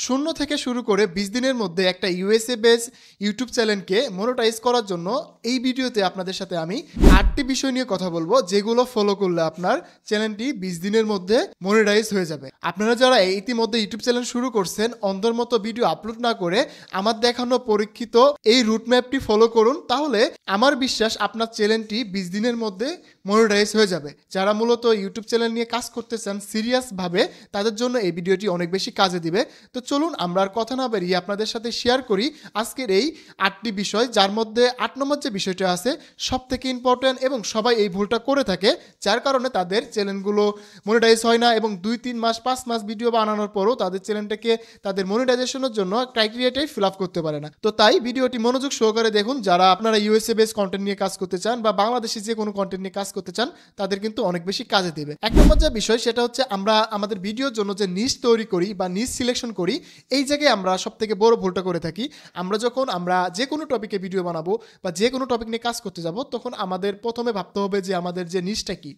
শূন্য থেকে শুরু করে 20 দিনের মধ্যে একটা ইউএসএ বেস ইউটিউব চ্যানেলকে মনিটাইজ করার জন্য এই ভিডিওতে আপনাদের সাথে আমি 8টি বিষয় নিয়ে কথা বলবো, যেগুলো ফলো করলে আপনার চ্যানেলটি 20 দিনের মধ্যে মনিটাইজ হয়ে যাবে। আপনারা যারা ইতিমধ্যে ইউটিউব চ্যানেল শুরু করছেন, অন্ধের মতো ভিডিও আপলোড না করে আমার দেখানো পরীক্ষিত এই রুটম্যাপটি ফলো করুন, তাহলে আমার বিশ্বাস আপনার চ্যানেলটি 20 দিনের মধ্যে মনিটাইজ হয়ে যাবে। যারা মূলত ইউটিউব চ্যানেল নিয়ে কাজ করতে চান সিরিয়াসভাবে, তাদের জন্য এই ভিডিওটি অনেক বেশি কাজে দিবে। তো চলুন আমরা আর কথা না বেরিয়ে আপনাদের সাথে শেয়ার করি আজকের এই 8টি বিষয়, যার মধ্যে 8 নম্বর যে বিষয়টা আছে সব থেকে ইম্পর্টেন্ট এবং সবাই এই ভুলটা করে থাকে, যার কারণে তাদের চ্যানেলগুলো মনিটাইজ হয় না এবং 2-3 মাস 5 মাস ভিডিও বানানোর পরও তাদের চ্যানেলটাকে তাদের মনিটাইজেশনের জন্য ক্রাইটেরিয়াটাই ফিল আপ করতে পারে না। তো তাই ভিডিওটি মনোযোগ সহকারে দেখুন। যারা আপনারা ইউএসএ বেস কন্টেন্ট নিয়ে কাজ করতে চান বা বাংলাদেশে যে কোনো কন্টেন্ট নিয়ে কাজ করতে চান, তাদের কিন্তু অনেক বেশি কাজে দেবে। 1 নম্বর যে বিষয় সেটা হচ্ছে আমরা আমাদের ভিডিওর জন্য যে নিশ তৈরি করি বা নিশ সিলেকশন করি, এই জায়গায় আমরা সব থেকে বড় ভুলটা করে থাকি। আমরা যে কোনো টপিকে ভিডিও বানাবো বা যে কোনো টপিক নিয়ে কাজ করতে যাব, তখন আমাদের প্রথমে ভাবতে হবে যে আমাদের যে নিশটা কি,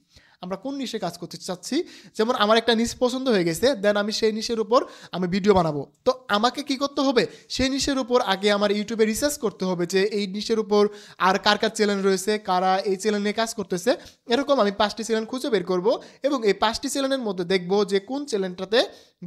আমরা কোন নিশে কাজ করতে চাচ্ছি। যেমন আমার একটা নিশ পছন্দ হয়ে গেছে, দেন আমি সেই নিশের উপর আমি ভিডিও বানাবো। তো আমাকে কি করতে হবে, সেই নিশের উপর আগে আমার ইউটিউবে রিসার্চ করতে হবে যে এই নিশের উপর আর কার কার চ্যানেল রয়েছে, কারা এই চ্যানেল নিয়ে কাজ করতেছে। এরকম আমি 5টি চ্যানেল খুঁজে বের করব এবং এই 5টি চ্যানেলের মধ্যে দেখব যে কোন চ্যানেলটাতে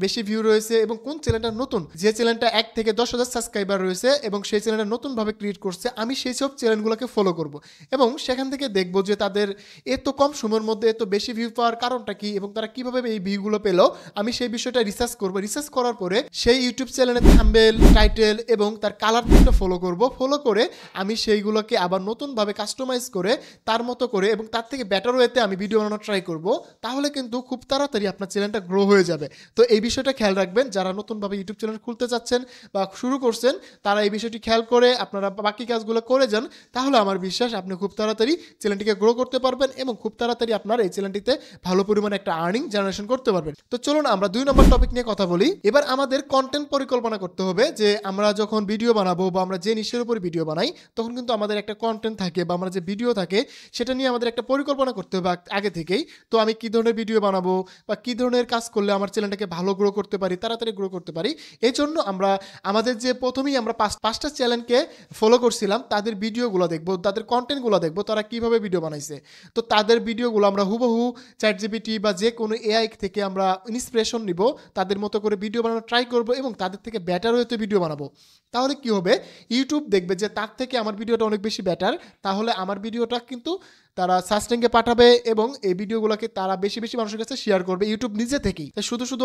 বেশি ভিউ রয়েছে এবং কোন চ্যানেলটা নতুন, যে চ্যানেলটা 1 থেকে 10,000 সাবস্ক্রাইবার রয়েছে এবং সেই চ্যানেলটা নতুনভাবে ক্রিয়েট করছে, আমি সেই সব চ্যানেলগুলোকে ফলো করব এবং সেখান থেকে দেখব যে তাদের এত কম সময়ের মধ্যে এত বেশি ভিউ পাওয়ার কারণটা কি এবং তারা কিভাবে এই ভিউগুলো পেলো, আমি সেই বিষয়টা রিসার্চ করব। রিসার্চ করার পরে সেই ইউটিউব চ্যানেলের থাম্বনেল, টাইটেল এবং তার কালার প্রিন্টটা ফলো করব। ফলো করে আমি সেইগুলোকে আবার নতুনভাবে কাস্টমাইজ করে তার মতো করে এবং তার থেকে বেটার ওয়েতে আমি ভিডিও বানানোর ট্রাই করব। তাহলে কিন্তু খুব তাড়াতাড়ি আপনার চ্যানেলটা গ্রো হয়ে যাবে। তো এই বিষয়টা খেয়াল রাখবেন, যারা নতুনভাবে ইউটিউব চ্যানেল খুলতে চাচ্ছেন বা শুরু করছেন, তারা এই বিষয়টি খেয়াল করে আপনারা বাকি কাজগুলো করে যান। তাহলে আমার বিশ্বাস আপনি খুব তাড়াতাড়ি চ্যানেলটিকে গ্রো করতে পারবেন এবং খুব তাড়াতাড়ি আপনার এই চ্যানেলটিতে ভালো পরিমাণে একটা আর্নিং জেনারেশন করতে পারবেন। তো চলুন আমরা 2 নম্বর টপিক নিয়ে কথা বলি। এবার আমাদের কন্টেন্ট পরিকল্পনা করতে হবে যে আমরা যখন ভিডিও বানাবো বা আমরা যে নিশের উপর ভিডিও বানাই, তখন কিন্তু আমাদের একটা কন্টেন্ট থাকে বা আমরা যে ভিডিও থাকে সেটা নিয়ে আমাদের একটা পরিকল্পনা করতে হবে আগে থেকেই। তো আমি কি ধরনের ভিডিও বানাবো বা কি ধরনের কাজ করলে আমার চ্যানেলটাকে ভালো গ্রো করতে পারি, তাড়াতাড়ি গ্রো করতে পারি। এই জন্য আমরা আমাদের যে প্রথমেই আমরা 5টা চ্যানেলকে ফলো করছিলাম, তাদের ভিডিওগুলো দেখবো, তাদের কন্টেন্টগুলো দেখবো, তারা কিভাবে ভিডিও বানাইছে। তো তাদের ভিডিওগুলো আমরা হুবহু চ্যাটজিপিটি বা যে কোনো এআই থেকে আমরা ইন্সপিরেশন নিব, তাদের মতো করে ভিডিও বানানোর ট্রাই করব এবং তাদের থেকে বেটার হতে ভিডিও বানাবো। তাহলে কি হবে, ইউটিউব দেখবে যে তার থেকে আমার ভিডিওটা অনেক বেশি বেটার, তাহলে আমার ভিডিওটা কিন্তু তারা সার্চ র্যাঙ্কে পাঠাবে এবং এই ভিডিওগুলোকে তারা বেশি বেশি মানুষের কাছে শেয়ার করবে ইউটিউব নিজে থেকেই। শুধু শুধু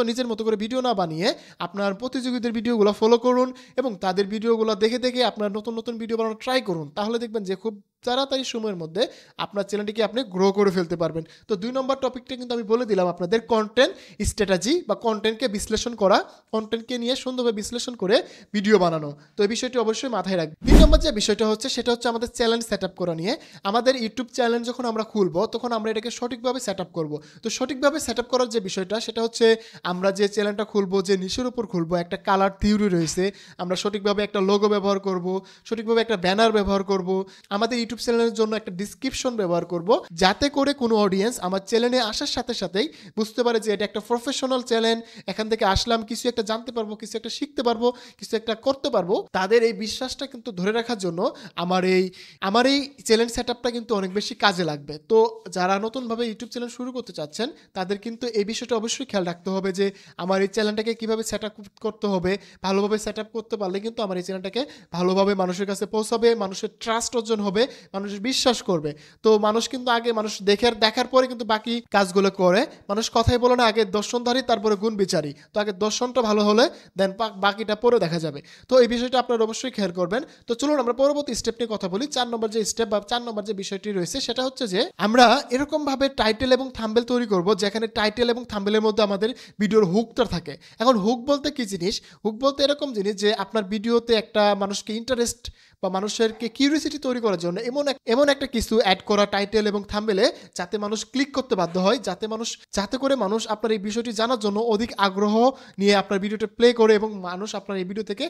নিজের মতো করে ভিডিও না বানিয়ে আপনার প্রতিযোগীদের ভিডিওগুলো ফলো করুন এবং তাদের ভিডিওগুলো দেখে দেখে আপনার নতুন নতুন ভিডিও বানানোর ট্রাই করুন। তাহলে দেখবেন যে খুব তাড়াতাড়ি সময়ের মধ্যে আপনার চ্যানেলটিকে আপনি গ্রো করে ফেলতে পারবেন। তো 2 নম্বর টপিকটা কিন্তু আমি বলে দিলাম আপনাদের, কন্টেন্ট স্ট্র্যাটেজি বা কন্টেন্টকে বিশ্লেষণ করা, কন্টেন্টকে নিয়ে সুন্দরভাবে বিশ্লেষণ করে ভিডিও বানানো। তো এই বিষয়টি অবশ্যই মাথায় রাখবেন। 3 নম্বর যে বিষয়টা হচ্ছে সেটা হচ্ছে আমাদের চ্যানেল সেট আপ করা নিয়ে। আমাদের ইউটিউব চ্যানেল যখন আমরা খুলবো, তখন আমরা এটাকে সঠিকভাবে সেট আপ করবো। তো সঠিকভাবে সেট আপ করার যে বিষয়টা সেটা হচ্ছে আমরা যে চ্যানেলটা খুলবো, যে নিশের উপর খুলবো, একটা কালার থিওরি রয়েছে, আমরা সঠিকভাবে একটা লোগো ব্যবহার করব, সঠিকভাবে একটা ব্যানার ব্যবহার করব, আমাদের ইউটিউব চ্যানেলের জন্য একটা ডিসক্রিপশন ব্যবহার করব, যাতে করে কোনো অডিয়েন্স আমার চ্যানেলে আসার সাথে সাথেই বুঝতে পারে যে এটা একটা প্রফেশনাল চ্যানেল, এখান থেকে আসলাম কিছু একটা জানতে পারবো, কিছু একটা শিখতে পারবো, কিছু একটা করতে পারবো। তাদের এই বিশ্বাসটা কিন্তু ধরে রাখার জন্য আমার এই চ্যানেল সেট আপটা কিন্তু অনেক বেশি কাজে লাগবে। তো যারা নতুনভাবে ইউটিউব চ্যানেল শুরু করতে চাচ্ছেন, তাদের কিন্তু এই বিষয়টা অবশ্যই খেয়াল রাখতে হবে যে আমার এই চ্যানেলটাকে কীভাবে সেট আপ করতে হবে। ভালোভাবে সেট আপ করতে পারলে কিন্তু আমার এই চ্যানেলটাকে ভালোভাবে মানুষের কাছে পৌঁছাবে, মানুষের ট্রাস্ট অর্জন হবে, মানুষের বিশ্বাস করবে। তো মানুষ কিন্তু আগে দেখার পরে কিন্তু বাকি কাজগুলো করে। মানুষ কথাই বলে না, আগে দর্শনধারী তারপরে গুণ বিচারী। তো আগে দর্শনটা ভালো হলে দেন বাকিটা পরে দেখা যাবে। তো এই বিষয়টা আপনারা অবশ্যই খেয়াল করবেন। তো চলুন আমরা পরবর্তী স্টেপ নিয়ে কথা বলি। 4 নম্বর যে স্টেপ বা 4 নম্বর যে বিষয়টি রয়েছে সেটা হচ্ছে যে আমরা এরকমভাবে টাইটেল এবং থাম্বনেল তৈরি করব, যেখানে টাইটেল এবং থাম্বনেলের মধ্যে আমাদের ভিডিওর হুকটা থাকে। এখন হুক বলতে কি জিনিস, হুক বলতে এরকম জিনিস যে আপনার ভিডিওতে একটা মানুষকে ইন্টারেস্ট বা মানুষেরকে কিউরিওসিটি তৈরি করার জন্য এমন একটা কিছু অ্যাড করা টাইটেল এবং থাম্বনেলে যাতে মানুষ ক্লিক করতে বাধ্য হয়, যাতে করে মানুষ আপনার এই বিষয়টি জানার জন্য অধিক আগ্রহ নিয়ে আপনার ভিডিওটা প্লে করে এবং মানুষ আপনার এই ভিডিও থেকে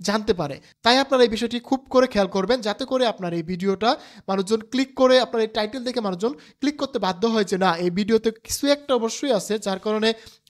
জানতে পারে। তাই আপনারা এই বিষয়টি খুব করে খেয়াল করবেন যাতে করে আপনার এই ভিডিওটা মানুষজন ক্লিক করে আপনার এই টাইটেল দেখে মানুষজন ক্লিক করতে বাধ্য হয় যে না এই ভিডিওতে কিছু একটা অবশ্যই আছে যার কারণে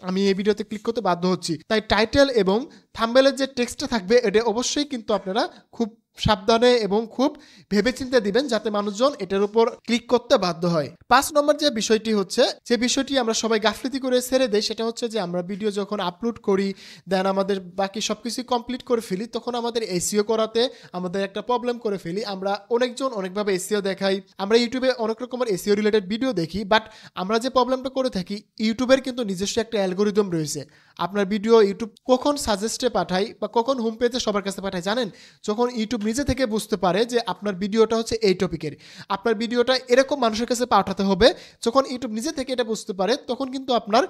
আমি এই ভিডিওতে ক্লিক করতে বাধ্য হচ্ছি। তাই টাইটেল এবং থাম্বনেলের যে টেক্সটটা থাকবে এটা অবশ্যই কিন্তু আপনারা খুব সাবধানে এবং খুব ভেবেচিন্তে দিবেন যাতে মানুষজন এটার উপর ক্লিক করতে বাধ্য হয়। 5 নম্বর যে বিষয়টি হচ্ছে, যে বিষয়টি আমরা সবাই গাফলতি করে ছেড়ে দেই, সেটা হচ্ছে যে আমরা ভিডিও যখন আপলোড করি দেন আমাদের বাকি সবকিছু কমপ্লিট করে ফেলি, তখন আমাদের এসইও করাতে আমাদের একটা প্রবলেম করে ফেলি। আমরা অনেকজন অনেকভাবে এসইও দেখাই, আমরা ইউটিউবে অনেক রকমের এসইও রিলেটেড ভিডিও দেখি, বাট আমরা যে প্রবলেমটা করে থাকি ইউটিউবের কিন্তু নিজস্ব একটা অ্যালগোরিদম রয়েছে। আপনার ভিডিও ইউটিউব কখন সাজেস্টে পাঠায় বা কখন হোম পেজে সবার কাছে পাঠায় জানেন? যখন ইউটিউব নিজে থেকে বুঝতে পারে যে আপনার ভিডিওটা হচ্ছে এই টপিকের, আপনার ভিডিওটা এরকম মানুষের কাছে পাঠাতে হবে, যখন ইউটিউব নিজে থেকে এটা বুঝতে পারে তখন কিন্তু আপনার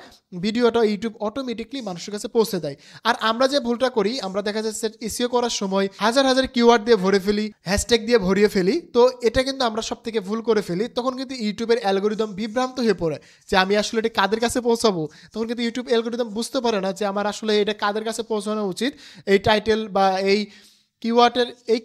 ভিডিওটা ইউটিউব অটোমেটিকলি মানুষের কাছে পৌঁছে দেয়। আর আমরা যে ভুলটা করি, আমরা দেখা যাচ্ছে এসইও করার সময় হাজার হাজার কিওয়ার্ড দিয়ে ভরে ফেলি, হ্যাশট্যাগ দিয়ে ভরিয়ে ফেলি, তো এটা কিন্তু আমরা সব থেকে ভুল করে ফেলি। তখন কিন্তু ইউটিউবের অ্যালগোরিদম বিভ্রান্ত হয়ে পড়ে যে আমি আসলে এটা কাদের কাছে পৌঁছাবো। তখন কিন্তু ইউটিউব অ্যালগোরিদম বুঝতে পারে না যে আমার আসলে এটা কাদের কাছে পৌঁছানো উচিত। এই টাইটেল বা এই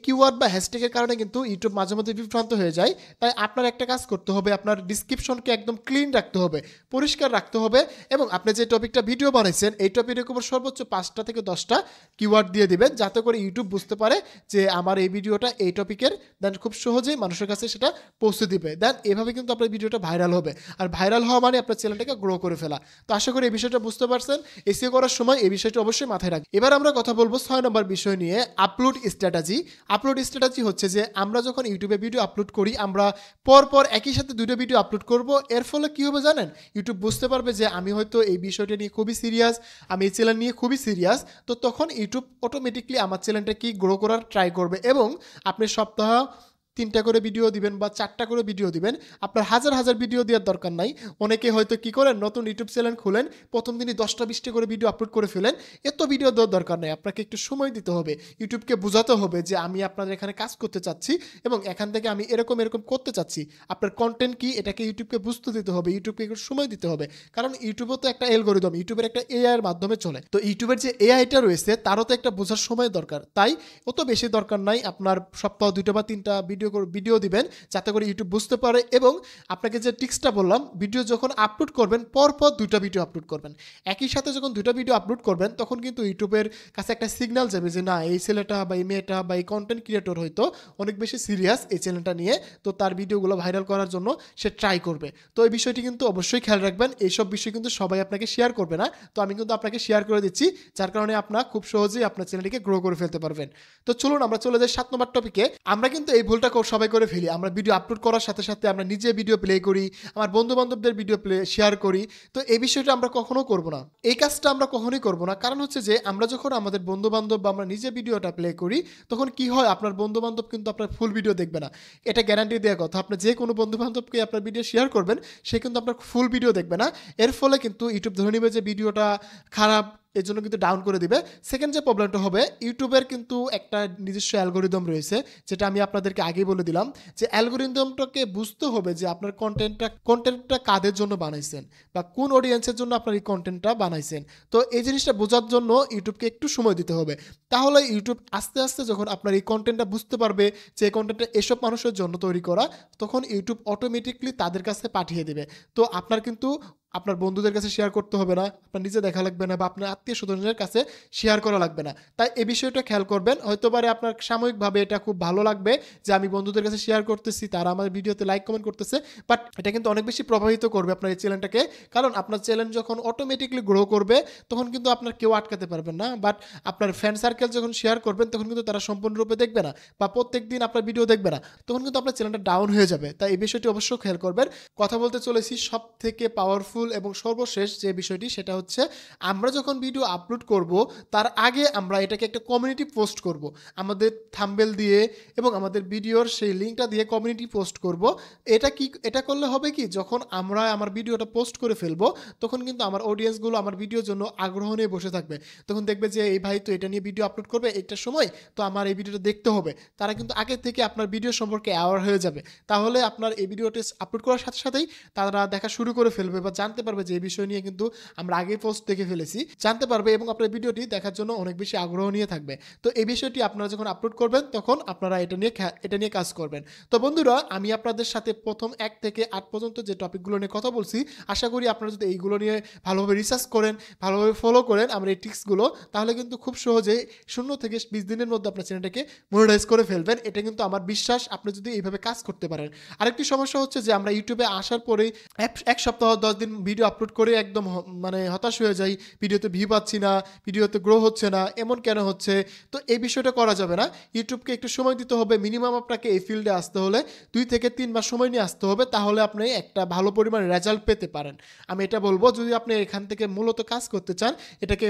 কিওয়ার্ড বা হ্যাশট্যাগের কারণে কিন্তু ইউটিউব মাঝে মধ্যে বিভ্রান্ত হয়ে যায়। তাই আপনার একটা কাজ করতে হবে, আপনার ডিসক্রিপশনকে একদম ক্লিন রাখতে হবে, পরিষ্কার রাখতে হবে, এবং আপনি যে টপিকটা ভিডিও বানাইছেন এই টপিকের উপর সর্বোচ্চ 5টা থেকে 10টা কিওয়ার্ড দিয়ে দিবেন যাতে করে ইউটিউব বুঝতে পারে যে আমার এই ভিডিওটা এই টপিকের, দেন খুব সহজেই মানুষের কাছে সেটা পৌঁছে দিবে। দেন এভাবে কিন্তু আপনার ভিডিওটা ভাইরাল হবে, আর ভাইরাল হওয়া মানে আপনার চ্যানেলটাকে গ্রো করে ফেলা। তো আশা করি এই বিষয়টা বুঝতে পারছেন। এসইও করার সময় এই বিষয়টা অবশ্যই মাথায় রাখবেন। এবার আমরা কথা বলবো 6 নম্বর বিষয় নিয়ে, আপলোড স্ট্র্যাটেজি হচ্ছে যে আমরা যখন ইউটিউবে ভিডিও আপলোড করি আমরা পরপর একই সাথে 2টা ভিডিও আপলোড করব। এর ফলে কি হবে জানেন? ইউটিউব বুঝতে পারবে যে আমি হয়তো এই বিষয়টা নিয়ে খুবই সিরিয়াস, আমি এই চ্যানেল নিয়ে খুবই সিরিয়াস, তো তখন ইউটিউব অটোমেটিকলি আমার চ্যানেলটা কি গ্রো করার ট্রাই করবে। এবং আপনি সপ্তাহ 3টা করে ভিডিও দিবেন বা 4টা করে ভিডিও দিবেন, আপনার হাজার হাজার ভিডিও দেওয়ার দরকার নাই। অনেকে হয়তো কি করেন, নতুন ইউটিউব চ্যানেল খুলেন, প্রথম দিনই 10টা 20টা করে ভিডিও আপলোড করে ফেলেন। এত ভিডিও দেওয়ার দরকার নেই, আপনাকে একটু সময় দিতে হবে, ইউটিউবকে বোঝাতে হবে যে আমি আপনাদের এখানে কাজ করতে চাচ্ছি এবং এখান থেকে আমি এরকম করতে চাচ্ছি, আপনার কন্টেন্ট কি এটাকে ইউটিউবকে বুঝতে দিতে হবে, ইউটিউবকে একটু সময় দিতে হবে। কারণ ইউটিউবও তো একটা অ্যালগোরিদম, ইউটিউবের একটা এআই এর মাধ্যমে চলে, তো ইউটিউবের যে এআইটা রয়েছে তারও তো একটা বোঝার সময় দরকার। তাই অত বেশি দরকার নাই, আপনার সপ্তাহ 2টা বা 3টা ভিডিও দিবেন যাতে করে ইউটিউব বুঝতে পারে। এবং আপনাকে যে টিক্সটা বললাম, ভিডিও যখন আপলোড করবেন পরপর 2টা ভিডিও আপলোড করবেন। একই সাথে যখন 2টা ভিডিও আপলোড করবেন তখন কিন্তু ইউটিউবের কাছে একটা সিগন্যাল যাবে যে না এই ছেলেটা বা এই মেয়েটা বা এই কন্টেন্ট ক্রিয়েটর হয়তো অনেক বেশি সিরিয়াস এই চ্যানেলটা নিয়ে, তো তার ভিডিওগুলো ভাইরাল করার জন্য সে ট্রাই করবে। তো এই বিষয়টি কিন্তু অবশ্যই খেয়াল রাখবেন। এইসব বিষয় কিন্তু সবাই আপনাকে শেয়ার করবে না, তো আমি কিন্তু আপনাকে শেয়ার করে দিচ্ছি, যার কারণে আপনার খুব সহজেই আপনার চ্যানেলটিকে গ্রো করে ফেলতে পারবেন। তো চলুন আমরা চলে যাই 7 নম্বর টপিকে। আমরা কিন্তু এই ভুলটা সবাই করে ফেলি, আমরা ভিডিও আপলোড করার সাথে সাথে আমরা নিজে ভিডিও প্লে করি, আমার বন্ধু বান্ধবদের ভিডিও শেয়ার করি। তো এই বিষয়টা আমরা কখনো করব না, এই কাজটা আমরা কখনোই করব না। কারণ হচ্ছে যে আমরা যখন আমাদের বন্ধু বান্ধব বা আমরা নিজে ভিডিওটা প্লে করি তখন কি হয়, আপনার বন্ধু বান্ধব কিন্তু আপনার ফুল ভিডিও দেখবে না, এটা গ্যারান্টি দেওয়ার কথা। আপনি যে কোনো বন্ধু বান্ধবকে আপনার ভিডিও শেয়ার করবেন সে কিন্তু আপনার ফুল ভিডিও দেখবে না। এর ফলে কিন্তু ইউটিউব ধরে নেবে যে ভিডিওটা খারাপ, এর জন্য কিন্তু ডাউন করে দিবে। সেকেন্ড যে প্রবলেমটা হবে, ইউটিউবের কিন্তু একটা নিজস্ব অ্যালগোরিদম রয়েছে, যেটা আমি আপনাদেরকে আগেই বলে দিলাম, যে অ্যালগোরিদমটাকে বুঝতে হবে যে আপনার কন্টেন্টটা কাদের জন্য বানাইছেন বা কোন অডিয়েন্সের জন্য আপনার এই কন্টেন্টটা বানাইছেন। তো এই জিনিসটা বোঝার জন্য ইউটিউবকে একটু সময় দিতে হবে। তাহলে ইউটিউব আস্তে আস্তে যখন আপনার এই কন্টেন্টটা বুঝতে পারবে যে এই কন্টেন্টটা এসব মানুষের জন্য তৈরি করা, তখন ইউটিউব অটোমেটিকলি তাদের কাছে পাঠিয়ে দেবে। তো আপনার কিন্তু আপনার বন্ধুদের কাছে শেয়ার করতে হবে না, আপনার নিজে দেখা লাগবে না বা আপনার আত্মীয় স্বজনের কাছে শেয়ার করা লাগবে না। তাই এই বিষয়টা খেয়াল করবেন। হয়তো পারে আপনার সাময়িকভাবে এটা খুব ভালো লাগবে যে আমি বন্ধুদের কাছে শেয়ার করতেছি, তারা আমার ভিডিওতে লাইক কমেন্ট করতেছে, বাট এটা কিন্তু অনেক বেশি প্রভাবিত করবে আপনার এই চ্যানেলটাকে। কারণ আপনার চ্যানেল যখন অটোমেটিকলি গ্রো করবে তখন কিন্তু আপনার কেউ আটকাতে পারবেন না, বাট আপনার ফ্রেন্ড সার্কেল যখন শেয়ার করবেন তখন কিন্তু তারা সম্পূর্ণরূপে দেখবে না বা প্রত্যেক দিন আপনার ভিডিও দেখবে না, তখন কিন্তু আপনার চ্যানেলটা ডাউন হয়ে যাবে। তাই এই বিষয়টি অবশ্যই খেয়াল করবেন। কথা বলতে চলেছি সব থেকে পাওয়ারফুল হেল্পফুল এবং সর্বশেষ যে বিষয়টি সেটা হচ্ছে আমরা যখন ভিডিও আপলোড করব তার আগে আমরা এটাকে একটা কমিউনিটি পোস্ট করব আমাদের থাম্বনেল দিয়ে এবং আমাদের ভিডিওর সেই লিঙ্কটা দিয়ে কমিউনিটি পোস্ট করব। এটা করলে হবে কি, যখন আমরা আমার ভিডিওটা পোস্ট করে ফেলবো তখন কিন্তু আমার অডিয়েন্সগুলো আমার ভিডিওর জন্য আগ্রহ নিয়ে বসে থাকবে। তখন দেখবে যে এই ভাই তো এটা নিয়ে ভিডিও আপলোড করবে একটা সময়, তো আমার এই ভিডিওটা দেখতে হবে। তারা কিন্তু আগে থেকে আপনার ভিডিও সম্পর্কে অ্যাওয়ার হয়ে যাবে। তাহলে আপনার এই ভিডিওটি আপলোড করার সাথে সাথেই তারা দেখা শুরু করে ফেলবে বা জানতে পারবে যে এই বিষয় নিয়ে কিন্তু আমরা আগে পোস্ট দেখে ফেলেছি, জানতে পারবে এবং আপনার ভিডিওটি দেখার জন্য অনেক বেশি আগ্রহ নিয়ে থাকবে। তো এই বিষয়টি আপনারা যখন আপলোড করবেন তখন আপনারা এটা নিয়ে কাজ করবেন। তো বন্ধুরা, আমি আপনাদের সাথে প্রথম 1 থেকে 8 পর্যন্ত যে টপিকগুলো নিয়ে কথা বলছি, আশা করি আপনারা যদি এইগুলো নিয়ে ভালোভাবে রিসার্চ করেন, ভালোভাবে ফলো করেন আমার এই টিপসগুলো, তাহলে কিন্তু খুব সহজেই 0 থেকে 20 দিনের মধ্যে আপনার চ্যানেলটাকে মনিটাইজ করে ফেলবেন। এটা কিন্তু আমার বিশ্বাস, আপনি যদি এইভাবে কাজ করতে পারেন। আরেকটি সমস্যা হচ্ছে যে আমরা ইউটিউবে আসার পরেই 1 সপ্তাহ 10 দিন ভিডিও আপলোড করে একদম মানে হতাশ হয়ে যাই, ভিডিওতে ভিউ পাচ্ছি না, ভিডিওতে গ্রো হচ্ছে না, এমন কেন হচ্ছে? তো এই বিষয়টা করা যাবে না। ইউটিউবকে একটু সময় দিতে হবে। মিনিমাম আপনাকে এই ফিল্ডে আসতে হলে 2 থেকে 3 মাস সময় নিয়ে আসতে হবে, তাহলে আপনি একটা ভালো পরিমাণ রেজাল্ট পেতে পারেন। আমি এটা বলবো, যদি আপনি এখান থেকে মূলত কাজ করতে চান, এটাকে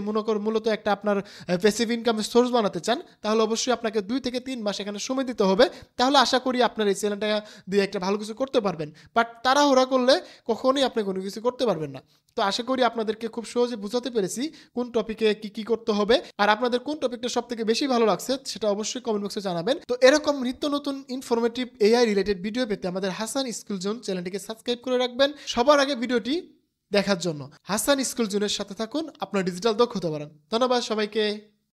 মূলত একটা আপনার প্যাসিভ ইনকামের সোর্স বানাতে চান, তাহলে অবশ্যই আপনাকে 2 থেকে 3 মাস এখানে সময় দিতে হবে। তাহলে আশা করি আপনার এই চ্যানেলটা দিয়ে একটা ভালো কিছু করতে পারবেন। বাট তাড়াহুড়া করলে কখনোই আপনি কোনো কিছু করতে পারবেন না। তো আশা করি আপনাদেরকে খুব সহজে বোঝাতে পেরেছি কোন টপিকে কি করতে হবে। আর আপনাদের কোন টপিকটা সব থেকে বেশি ভালো লাগছে সেটা অবশ্যই কমেন্ট বক্সে জানাবেন। তো এরকম নিত্য নতুন ইনফরমেটিভ এআই রিলেটেড ভিডিও পেতে আমাদের হাসান স্কুল জোন চ্যানেলটিকে সাবস্ক্রাইব করে রাখবেন সবার আগে ভিডিওটি দেখার জন্য। হাসান স্কুল জোনের সাথে থাকুন, আপনার ডিজিটাল দক্ষতা বাড়ান। ধন্যবাদ সবাইকে।